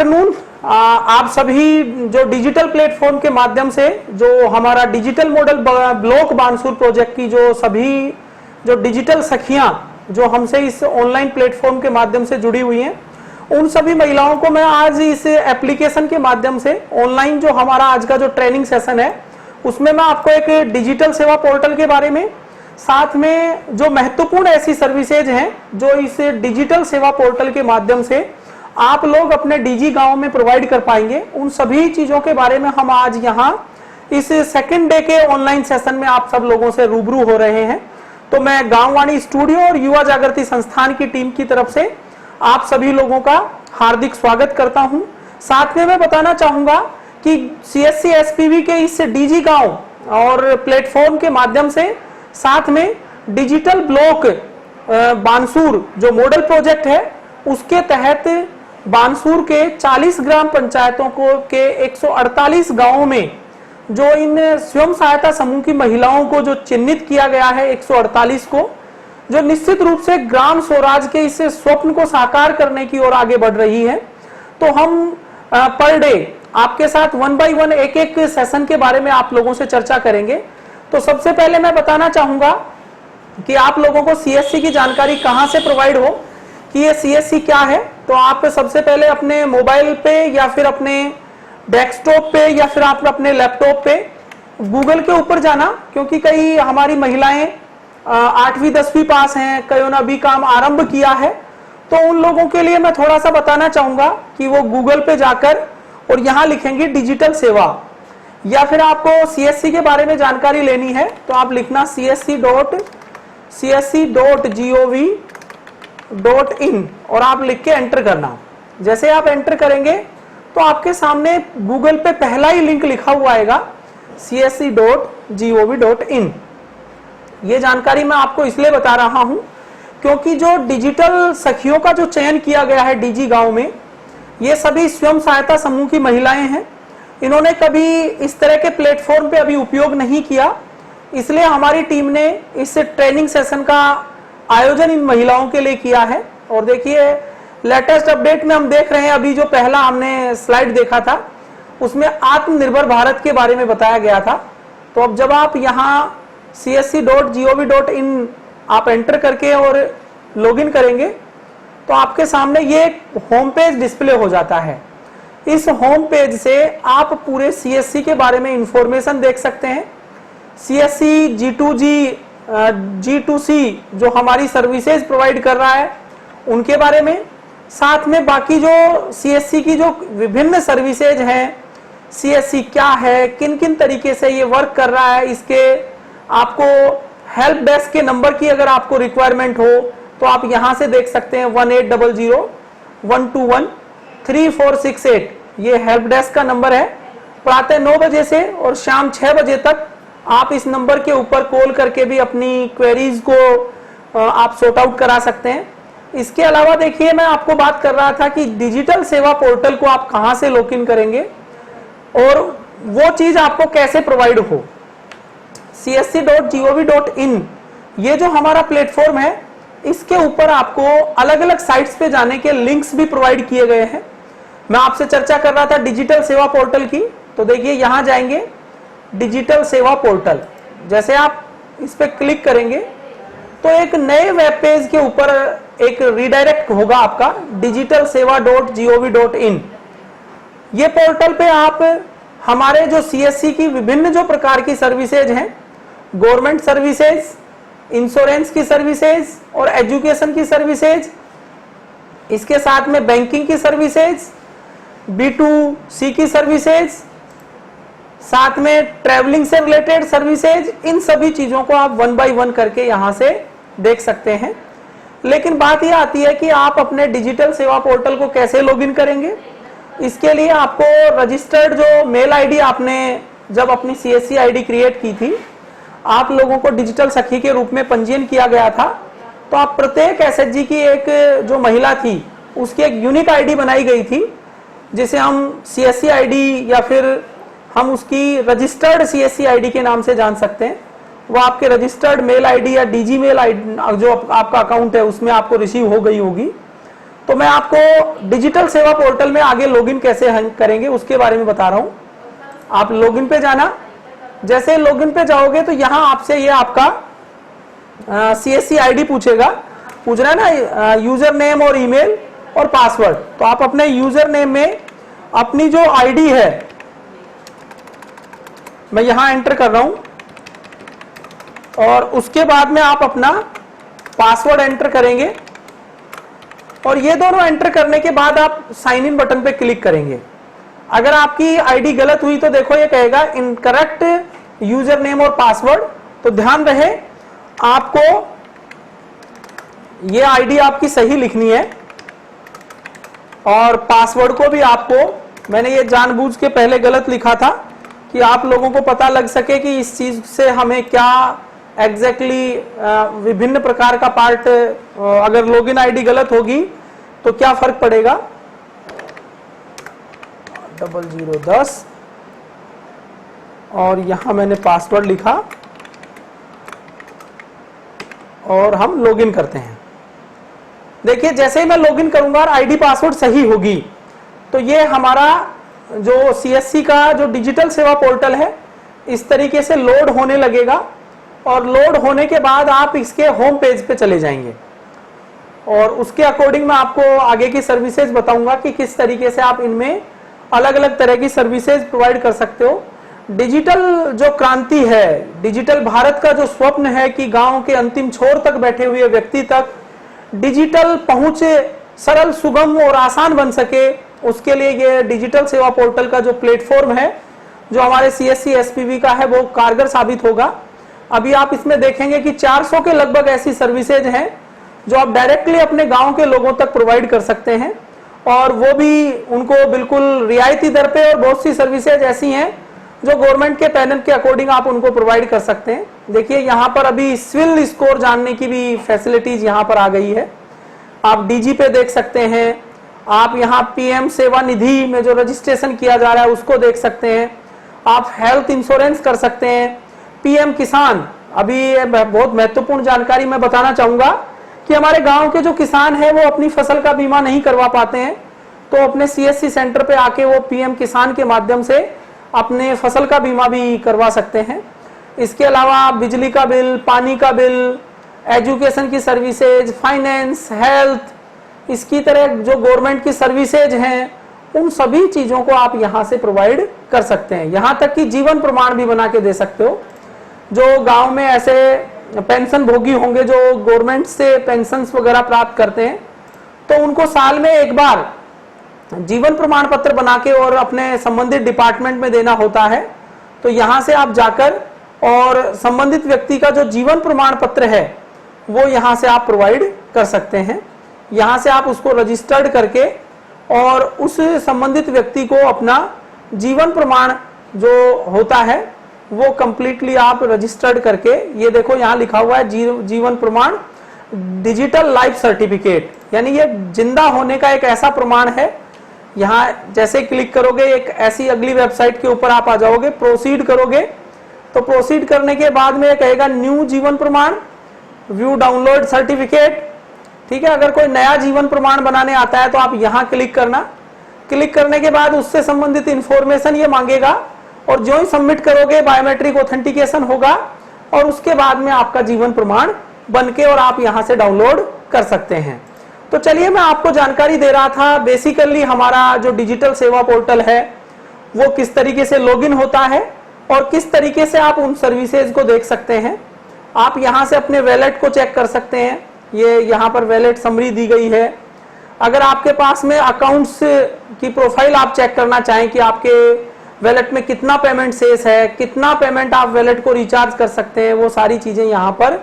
Afternoon. आप सभी जो डिजिटल प्लेटफॉर्म के माध्यम से जो हमारा digital model block Bansur project की जो सभी जो डिजिटल सखियां जो हमसे इस ऑनलाइन प्लेटफॉर्म के माध्यम से जुड़ी हुई हैं, उन सभी महिलाओं को मैं आज इस एप्लीकेशन के माध्यम से ऑनलाइन जो हमारा आज का जो ट्रेनिंग सेशन है उसमें मैं आपको एक डिजिटल सेवा पोर्टल के बारे में, साथ में जो महत्वपूर्ण ऐसी सर्विसेज हैं जो इस डिजिटल सेवा पोर्टल के माध्यम से आप लोग अपने डीजी गांव में प्रोवाइड कर पाएंगे, उन सभी चीजों के बारे में हम आज यहाँ इस सेकेंड डे के ऑनलाइन सेशन में आप सब लोगों से रूबरू हो रहे हैं। तो मैं गांववाणी स्टूडियो और युवा जागृति संस्थान की टीम की तरफ से आप सभी लोगों का हार्दिक स्वागत करता हूं। साथ में मैं बताना चाहूंगा कि सीएससी एसपीवी के इस डीजी गांव और प्लेटफॉर्म के माध्यम से साथ में डिजिटल ब्लॉक बानसूर जो मॉडल प्रोजेक्ट है उसके तहत बानसूर के 40 ग्राम पंचायतों को के 148 गांवों में जो इन स्वयं सहायता समूह की महिलाओं को जो चिन्हित किया गया है 148 को, जो निश्चित रूप से ग्राम स्वराज के इस स्वप्न को साकार करने की ओर आगे बढ़ रही है। तो हम पर डे आपके साथ 1 बाय 1 एक सेशन के बारे में आप लोगों से चर्चा करेंगे। तो सबसे पहले मैं बताना चाहूंगा कि आप लोगों को सीएससी की जानकारी कहां से प्रोवाइड हो कि ये सीएससी क्या है। तो आप सबसे पहले अपने मोबाइल पे या फिर अपने डेस्कटॉप पे या फिर आप अपने लैपटॉप पे गूगल के ऊपर जाना, क्योंकि कई हमारी महिलाएं 8वीं 10वीं पास हैं, कईयों ने अभी काम आरंभ किया है, तो उन लोगों के लिए मैं थोड़ा सा बताना चाहूंगा कि वो गूगल पे जाकर और यहाँ लिखेंगे डिजिटल सेवा, या फिर आपको सीएससी के बारे में जानकारी लेनी है तो आप लिखना csc.gov.in और आप लिख के एंटर करना। जैसे आप एंटर करेंगे तो आपके सामने गूगल पे पहला ही लिंक लिखा हुआ आएगा csc.gov.in। ये जानकारी मैं आपको इसलिए बता रहा हूं क्योंकि जो डिजिटल सखियों का जो चयन किया गया है डीजी गांव में, ये सभी स्वयं सहायता समूह की महिलाएं हैं। इन्होंने कभी इस तरह के प्लेटफॉर्म पे अभी उपयोग नहीं किया, इसलिए हमारी टीम ने इस ट्रेनिंग सेशन का आयोजन इन महिलाओं के लिए किया है। और देखिए लेटेस्ट अपडेट में हम देख रहे हैं, अभी जो पहला हमने स्लाइड देखा था उसमें आत्मनिर्भर भारत के बारे में बताया गया था। तो अब जब आप यहाँ csc.gov.in आप एंटर करके और लॉगिन करेंगे तो आपके सामने ये होम पेज डिस्प्ले हो जाता है। इस होम पेज से आप पूरे सीएससी के बारे में इंफॉर्मेशन देख सकते हैं। सीएससी G2G G2C जो हमारी सर्विसेज प्रोवाइड कर रहा है उनके बारे में, साथ में बाकी जो सीएससी की जो विभिन्न सर्विसेज हैं, सीएससी क्या है, किन किन तरीके से ये वर्क कर रहा है, इसके आपको हेल्प डेस्क के नंबर की अगर आपको रिक्वायरमेंट हो तो आप यहां से देख सकते हैं 1800-121-3468 ये हेल्प डेस्क का नंबर है। प्रातः 9 बजे से और शाम 6 बजे तक आप इस नंबर के ऊपर कॉल करके भी अपनी क्वेरीज को आप सॉर्ट आउट करा सकते हैं। इसके अलावा देखिए मैं आपको बात कर रहा था कि डिजिटल सेवा पोर्टल को आप कहां से लॉग इन करेंगे और वो चीज आपको कैसे प्रोवाइड हो। csc.gov.in ये जो हमारा प्लेटफॉर्म है इसके ऊपर आपको अलग अलग साइट्स पे जाने के लिंक्स भी प्रोवाइड किए गए हैं। मैं आपसे चर्चा कर रहा था डिजिटल सेवा पोर्टल की, तो देखिए यहां जाएंगे डिजिटल सेवा पोर्टल, जैसे आप इस पे क्लिक करेंगे तो एक नए वेब पेज के ऊपर एक रीडायरेक्ट होगा आपका digitalseva.gov.in। ये पोर्टल पे आप हमारे जो सीएससी की विभिन्न जो प्रकार की सर्विसेज हैं, गवर्नमेंट सर्विसेज, इंश्योरेंस की सर्विसेज और एजुकेशन की सर्विसेज, इसके साथ में बैंकिंग की सर्विसेज, B2C की सर्विसेज, साथ में ट्रैवलिंग से रिलेटेड सर्विसेज, इन सभी चीजों को आप 1 बाय 1 करके यहां से देख सकते हैं। लेकिन बात यह आती है कि आप अपने डिजिटल सेवा पोर्टल को कैसे लॉगिन करेंगे। इसके लिए आपको रजिस्टर्ड जो मेल आईडी आपने जब अपनी सीएससी आईडी क्रिएट की थी, आप लोगों को डिजिटल सखी के रूप में पंजीयन किया गया था, तो आप प्रत्येक एसएचजी की एक जो महिला थी उसकी एक यूनिक आईडी बनाई गई थी, जिसे हम सीएससी आईडी या फिर हम उसकी रजिस्टर्ड सीएससी आईडी के नाम से जान सकते हैं। वो आपके रजिस्टर्ड मेल आईडी या डीजी मेल आईडी जो आपका अकाउंट है उसमें आपको रिसीव हो गई होगी। तो मैं आपको डिजिटल सेवा पोर्टल में आगे लॉगिन कैसे करेंगे उसके बारे में बता रहा हूं। आप लॉगिन पे जाना, जैसे लॉगिन पे जाओगे तो यहां आपसे ये आपका CSC ID पूछेगा, पूछ रहा है ना यूजर नेम और ईमेल और पासवर्ड। तो आप अपने यूजर नेम में अपनी जो आईडी है मैं यहां एंटर कर रहा हूं, और उसके बाद में आप अपना पासवर्ड एंटर करेंगे, और ये दोनों एंटर करने के बाद आप साइन इन बटन पे क्लिक करेंगे। अगर आपकी आईडी गलत हुई तो देखो ये कहेगा इनकरेक्ट यूजर नेम और पासवर्ड। तो ध्यान रहे आपको ये आईडी आपकी सही लिखनी है, और पासवर्ड को भी आपको, मैंने ये जानबूझ के पहले गलत लिखा था कि आप लोगों को पता लग सके कि इस चीज से हमें क्या एग्जैक्टली विभिन्न प्रकार का पार्ट, अगर लॉगिन आईडी गलत होगी तो क्या फर्क पड़ेगा। 0010 और यहां मैंने पासवर्ड लिखा और हम लॉगिन करते हैं। देखिए जैसे ही मैं लॉगिन करूंगा और आईडी पासवर्ड सही होगी तो ये हमारा जो CSC का जो डिजिटल सेवा पोर्टल है इस तरीके से लोड होने लगेगा, और लोड होने के बाद आप इसके होम पेज पे चले जाएंगे, और उसके अकॉर्डिंग मैं आपको आगे की सर्विसेज बताऊंगा कि किस तरीके से आप इनमें अलग अलग तरह की सर्विसेज प्रोवाइड कर सकते हो। डिजिटल जो क्रांति है, डिजिटल भारत का जो स्वप्न है कि गांव के अंतिम छोर तक बैठे हुए व्यक्ति तक डिजिटल पहुंच सरल, सुगम और आसान बन सके, उसके लिए ये डिजिटल सेवा पोर्टल का जो प्लेटफॉर्म है जो हमारे CSC SPV का है वो कारगर साबित होगा। अभी आप इसमें देखेंगे कि 400 के लगभग ऐसी सर्विसेज हैं जो आप डायरेक्टली अपने गांव के लोगों तक प्रोवाइड कर सकते हैं, और वो भी उनको बिल्कुल रियायती दर पे, और बहुत सी सर्विसेज ऐसी हैं जो गवर्नमेंट के पैनल के अकॉर्डिंग आप उनको प्रोवाइड कर सकते हैं। देखिए यहाँ पर अभी सिविल स्कोर जानने की भी फैसिलिटीज यहाँ पर आ गई है, आप DG पे देख सकते हैं, आप यहाँ PM सेवा निधि में जो रजिस्ट्रेशन किया जा रहा है उसको देख सकते हैं, आप हेल्थ इंश्योरेंस कर सकते हैं, PM किसान। अभी बहुत महत्वपूर्ण जानकारी मैं बताना चाहूंगा कि हमारे गांव के जो किसान हैं वो अपनी फसल का बीमा नहीं करवा पाते हैं, तो अपने CSC सेंटर पे आके वो PM किसान के माध्यम से अपने फसल का बीमा भी करवा सकते हैं। इसके अलावा बिजली का बिल, पानी का बिल, एजुकेशन की सर्विसेज, फाइनेंस, हेल्थ, इसकी तरह जो गवर्नमेंट की सर्विसेज हैं उन सभी चीजों को आप यहां से प्रोवाइड कर सकते हैं। यहां तक कि जीवन प्रमाण भी बना के दे सकते हो। जो गांव में ऐसे पेंशन भोगी होंगे जो गवर्नमेंट से पेंशन वगैरह प्राप्त करते हैं, तो उनको साल में एक बार जीवन प्रमाण पत्र बना के और अपने संबंधित डिपार्टमेंट में देना होता है। तो यहां से आप जाकर और संबंधित व्यक्ति का जो जीवन प्रमाण पत्र है वो यहां से आप प्रोवाइड कर सकते हैं। यहां से आप उसको रजिस्टर्ड करके और उस संबंधित व्यक्ति को अपना जीवन प्रमाण जो होता है वो कंप्लीटली आप रजिस्टर्ड करके, ये देखो यहाँ लिखा हुआ है जीवन प्रमाण डिजिटल लाइफ सर्टिफिकेट, यानी ये जिंदा होने का एक ऐसा प्रमाण है। यहाँ जैसे क्लिक करोगे एक ऐसी अगली वेबसाइट के ऊपर आप आ जाओगे, प्रोसीड करोगे तो प्रोसीड करने के बाद में कहेगा न्यू जीवन प्रमाण, व्यू डाउनलोड सर्टिफिकेट। ठीक है, अगर कोई नया जीवन प्रमाण बनाने आता है तो आप यहाँ क्लिक करना। क्लिक करने के बाद उससे संबंधित इंफॉर्मेशन ये मांगेगा, और जो ही सबमिट करोगे बायोमेट्रिक ऑथेंटिकेशन होगा, और उसके बाद में आपका जीवन प्रमाण बनके और आप यहाँ से डाउनलोड कर सकते हैं। तो चलिए मैं आपको जानकारी दे रहा था बेसिकली हमारा जो डिजिटल सेवा पोर्टल है वो किस तरीके से लॉगिन होता है और किस तरीके से आप उन सर्विसेज को देख सकते हैं। आप यहाँ से अपने वैलेट को चेक कर सकते हैं, ये यहाँ पर वैलेट समरी दी गई है। अगर आपके पास में अकाउंट्स की प्रोफाइल आप चेक करना चाहें कि आपके वैलेट में कितना पेमेंट शेष है, कितना पेमेंट आप वैलेट को रिचार्ज कर सकते हैं, वो सारी चीजें यहाँ पर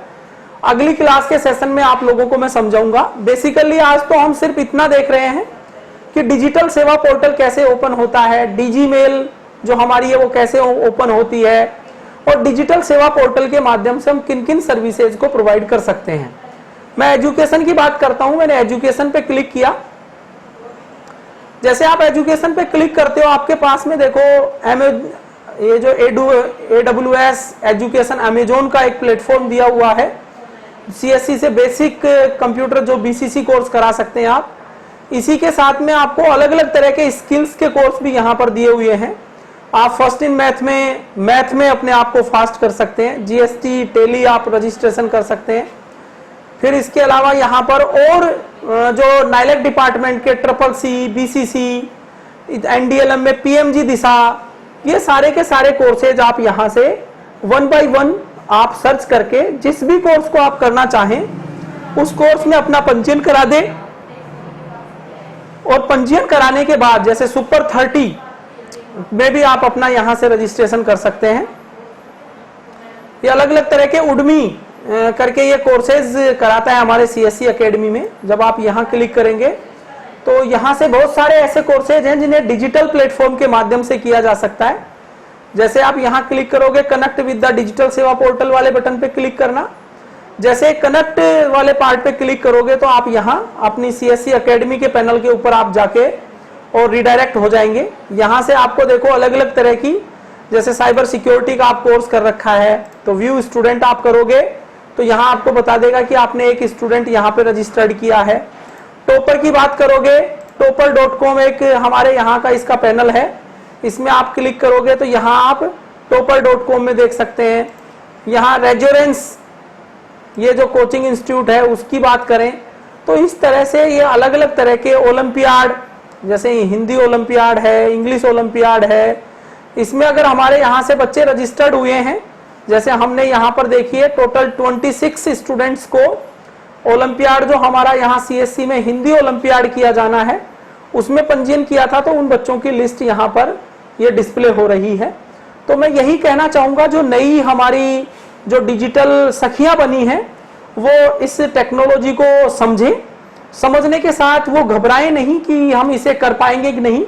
अगली क्लास के सेशन में आप लोगों को मैं समझाऊंगा। बेसिकली आज तो हम सिर्फ इतना देख रहे हैं कि डिजिटल सेवा पोर्टल कैसे ओपन होता है, DG मेल जो हमारी है वो कैसे ओपन होती है, और डिजिटल सेवा पोर्टल के माध्यम से हम किन किन सर्विसेज को प्रोवाइड कर सकते हैं। मैं एजुकेशन की बात करता हूं, मैंने एजुकेशन पे क्लिक किया। जैसे आप एजुकेशन पे क्लिक करते हो आपके पास में देखो ये जो AWS एजुकेशन अमेजोन का एक प्लेटफॉर्म दिया हुआ है। CSC से बेसिक कंप्यूटर जो BCC कोर्स करा सकते हैं आप, इसी के साथ में आपको अलग अलग तरह के स्किल्स के कोर्स भी यहाँ पर दिए हुए हैं। आप फर्स्ट इन मैथ में अपने आप को फास्ट कर सकते हैं, जीएसटी टैली आप रजिस्ट्रेशन कर सकते हैं। फिर इसके अलावा यहाँ पर और जो नाइलेक डिपार्टमेंट के CCC, BCC, NDLM में PMG दिशा, ये सारे के सारे कोर्सेज आप यहाँ से 1 by 1 आप सर्च करके जिस भी कोर्स को आप करना चाहें उस कोर्स में अपना पंजीयन करा दें। और पंजीयन कराने के बाद जैसे सुपर 30 में भी आप अपना यहाँ से रजिस्ट्रेशन कर सकते हैं। ये अलग अलग तरह के उद्यमी करके ये कोर्सेज कराता है हमारे CSC एकेडमी में। जब आप यहाँ क्लिक करेंगे तो यहाँ से बहुत सारे ऐसे कोर्सेज हैं जिन्हें डिजिटल प्लेटफॉर्म के माध्यम से किया जा सकता है। जैसे आप यहाँ क्लिक करोगे कनेक्ट विद द डिजिटल सेवा पोर्टल वाले बटन पे क्लिक करना। जैसे कनेक्ट वाले पार्ट पे क्लिक करोगे तो आप यहाँ अपनी CSC एकेडमी के पैनल के ऊपर आप जाके और रिडायरेक्ट हो जाएंगे। यहाँ से आपको देखो अलग अलग तरह की, जैसे साइबर सिक्योरिटी का आप कोर्स कर रखा है तो व्यू स्टूडेंट आप करोगे तो यहाँ आपको बता देगा कि आपने एक स्टूडेंट यहाँ पे रजिस्टर्ड किया है। टॉपर की बात करोगे, topper.com एक हमारे यहाँ का इसका पैनल है, इसमें आप क्लिक करोगे तो यहाँ आप topper.com में देख सकते हैं। यहाँ रेजोरेंस, ये जो कोचिंग इंस्टीट्यूट है उसकी बात करें तो इस तरह से ये अलग अलग तरह के ओलंपियाड, जैसे हिंदी ओलंपियाड है, इंग्लिश ओलंपियाड है, इसमें अगर हमारे यहाँ से बच्चे रजिस्टर्ड हुए हैं, जैसे हमने यहाँ पर देखिए टोटल 26 स्टूडेंट्स को ओलंपियाड जो हमारा यहाँ CSC में हिंदी ओलंपियाड किया जाना है उसमें पंजीयन किया था, तो उन बच्चों की लिस्ट यहाँ पर ये डिस्प्ले हो रही है। तो मैं यही कहना चाहूंगा जो नई हमारी जो डिजिटल सखियां बनी हैं वो इस टेक्नोलॉजी को समझें, समझने के साथ वो घबराएं नहीं कि हम इसे कर पाएंगे कि नहीं।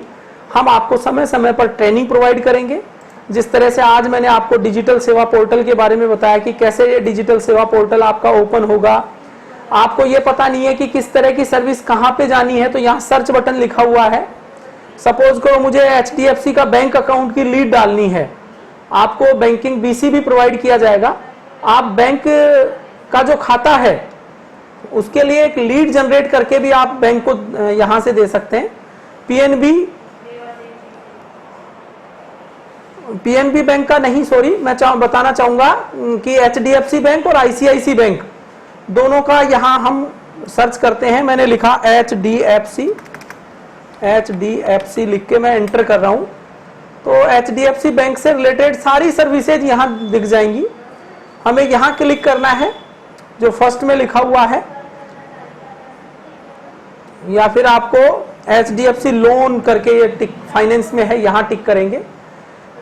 हम आपको समय समय पर ट्रेनिंग प्रोवाइड करेंगे। जिस तरह से आज मैंने आपको डिजिटल सेवा पोर्टल के बारे में बताया कि कैसे ये डिजिटल सेवा पोर्टल आपका ओपन होगा। आपको ये पता नहीं है कि किस तरह की सर्विस कहाँ पे जानी है तो यहाँ सर्च बटन लिखा हुआ है। सपोज करो मुझे HDFC का बैंक अकाउंट की लीड डालनी है, आपको बैंकिंग BC भी प्रोवाइड किया जाएगा। आप बैंक का जो खाता है उसके लिए एक लीड जनरेट करके भी आप बैंक को यहां से दे सकते हैं। PNB बैंक का नहीं, सॉरी, मैं बताना चाहूंगा कि HDFC बैंक और ICICI बैंक दोनों का यहां हम सर्च करते हैं। मैंने लिखा HDFC लिख के मैं एंटर कर रहा हूं तो HDFC बैंक से रिलेटेड सारी सर्विसेज यहां दिख जाएंगी। हमें यहां क्लिक करना है जो फर्स्ट में लिखा हुआ है, या फिर आपको HDFC लोन करके ये टिक फाइनेंस में है, यहां टिक करेंगे।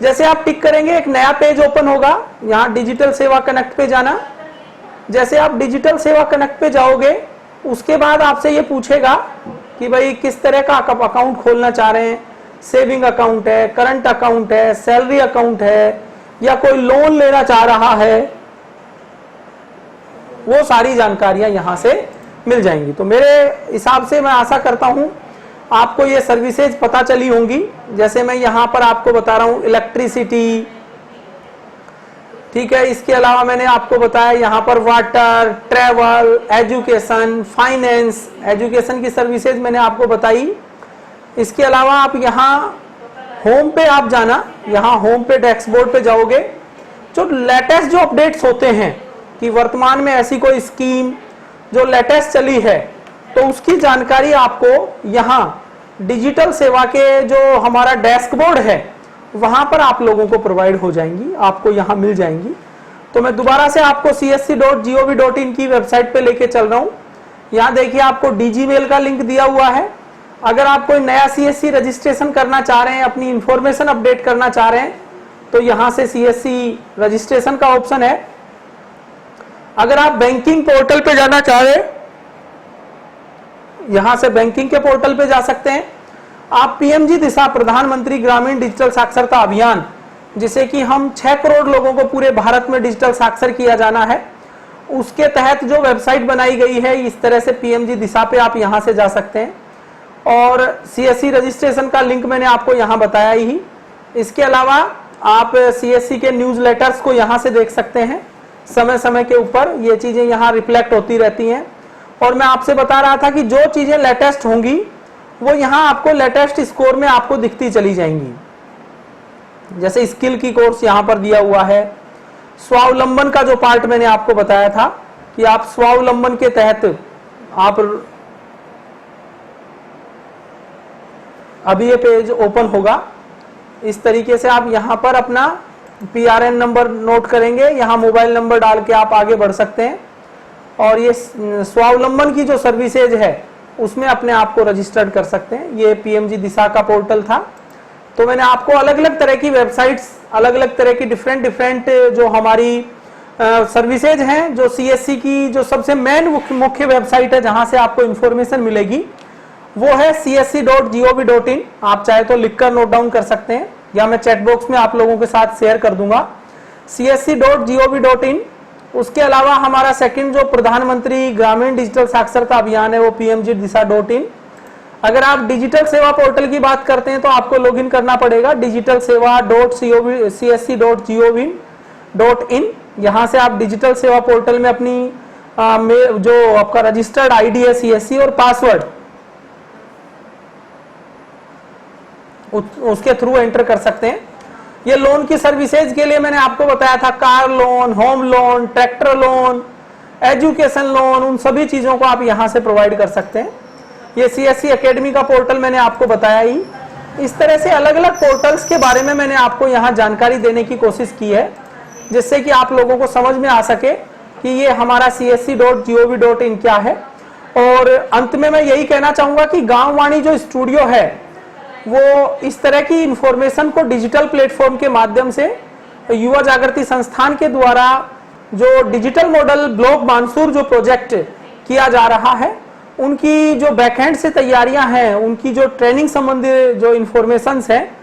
जैसे आप टिक करेंगे एक नया पेज ओपन होगा, यहां डिजिटल सेवा कनेक्ट पे जाना। जैसे आप डिजिटल सेवा कनेक्ट पे जाओगे उसके बाद आपसे ये पूछेगा कि भाई किस तरह का अकाउंट खोलना चाह रहे हैं, सेविंग अकाउंट है, करंट अकाउंट है, सैलरी अकाउंट है, या कोई लोन लेना चाह रहा है, वो सारी जानकारियां यहां से मिल जाएंगी। तो मेरे हिसाब से मैं आशा करता हूं आपको ये सर्विसेज पता चली होंगी। जैसे मैं यहां पर आपको बता रहा हूं इलेक्ट्रिसिटी, ठीक है, इसके अलावा मैंने आपको बताया यहाँ पर water, travel, education, finance, education की सर्विसेज मैंने आपको बताई। इसके अलावा आप यहाँ होम पे आप जाना, यहाँ होम पे डैशबोर्ड पे जाओगे, जो लेटेस्ट जो अपडेट्स होते हैं कि वर्तमान में ऐसी कोई स्कीम जो लेटेस्ट चली है तो उसकी जानकारी आपको यहाँ डिजिटल सेवा के जो हमारा डैशबोर्ड है वहां पर आप लोगों को प्रोवाइड हो जाएंगी, आपको यहाँ मिल जाएंगी। तो मैं दोबारा से आपको csc.gov.in की वेबसाइट पे लेके चल रहा हूँ। यहाँ देखिए आपको DigiMail का लिंक दिया हुआ है। अगर आप कोई नया CSC रजिस्ट्रेशन करना चाह रहे हैं, अपनी इंफॉर्मेशन अपडेट करना चाह रहे हैं तो यहाँ से CSC रजिस्ट्रेशन का ऑप्शन है। अगर आप बैंकिंग पोर्टल पे जाना चाह रहे हैं, यहां से बैंकिंग के पोर्टल पे जा सकते हैं। आप PMG दिशा, प्रधानमंत्री ग्रामीण डिजिटल साक्षरता अभियान, जिसे कि हम 6 करोड़ लोगों को पूरे भारत में डिजिटल साक्षर किया जाना है, उसके तहत जो वेबसाइट बनाई गई है, इस तरह से PMG दिशा पे आप यहां से जा सकते हैं। और CSC रजिस्ट्रेशन का लिंक मैंने आपको यहां बताया ही। इसके अलावा आप CSC के न्यूज लेटर्स को यहां से देख सकते हैं, समय समय के ऊपर ये चीजें यहाँ रिफ्लेक्ट होती रहती हैं। और मैं आपसे बता रहा था कि जो चीजें लेटेस्ट होंगी वो यहाँ आपको लेटेस्ट स्कोर में आपको दिखती चली जाएंगी। जैसे स्किल की कोर्स यहाँ पर दिया हुआ है। स्वावलंबन का जो पार्ट मैंने आपको बताया था कि आप स्वावलंबन के तहत आप, अभी ये पेज ओपन होगा, इस तरीके से आप यहाँ पर अपना PRN नंबर नोट करेंगे, यहाँ मोबाइल नंबर डाल के आप आगे बढ़ सकते हैं और ये स्वावलंबन की जो सर्विसेज है उसमें अपने आप को रजिस्टर्ड कर सकते हैं। ये PMG दिशा का पोर्टल था। तो मैंने आपको अलग अलग तरह की वेबसाइट्स, अलग अलग तरह की डिफरेंट जो हमारी सर्विसेज हैं, जो CSC की जो सबसे मेन मुख्य वेबसाइट है जहां से आपको इंफॉर्मेशन मिलेगी वो है csc.gov.in। आप चाहे तो लिखकर नोट डाउन कर सकते हैं या मैं चैट बॉक्स में आप लोगों के साथ शेयर कर दूंगा, csc.gov.in। उसके अलावा हमारा सेकंड जो प्रधानमंत्री ग्रामीण डिजिटल साक्षरता अभियान है वो PMG दिशा.in। अगर आप डिजिटल सेवा पोर्टल की बात करते हैं तो आपको लॉगिन करना पड़ेगा digital seva.csc.gov.in। यहां से आप डिजिटल सेवा पोर्टल में अपनी जो आपका रजिस्टर्ड आईडी है CSC और पासवर्ड उसके थ्रू एंटर कर सकते हैं। ये लोन की सर्विसेज के लिए मैंने आपको बताया था, car loan, home loan, tractor loan, education loan, उन सभी चीजों को आप यहां से प्रोवाइड कर सकते हैं। ये CSC एकेडमी का पोर्टल मैंने आपको बताया ही। इस तरह से अलग अलग पोर्टल्स के बारे में मैंने आपको यहाँ जानकारी देने की कोशिश की है जिससे कि आप लोगों को समझ में आ सके कि ये हमारा csc.gov.in क्या है। और अंत में मैं यही कहना चाहूंगा कि गांव वाणी जो स्टूडियो है वो इस तरह की इंफॉर्मेशन को डिजिटल प्लेटफॉर्म के माध्यम से युवा जागृति संस्थान के द्वारा जो डिजिटल मॉडल ब्लॉक बानसूर जो प्रोजेक्ट किया जा रहा है उनकी जो बैकएंड से तैयारियां हैं, उनकी जो ट्रेनिंग संबंधी जो इंफॉर्मेशंस हैं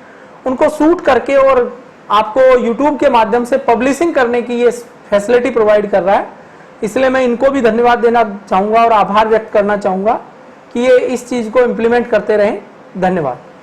उनको शूट करके और आपको यूट्यूब के माध्यम से पब्लिशिंग करने की ये फैसिलिटी प्रोवाइड कर रहा है। इसलिए मैं इनको भी धन्यवाद देना चाहूंगा और आभार व्यक्त करना चाहूंगा कि ये इस चीज को इम्प्लीमेंट करते रहें। धन्यवाद।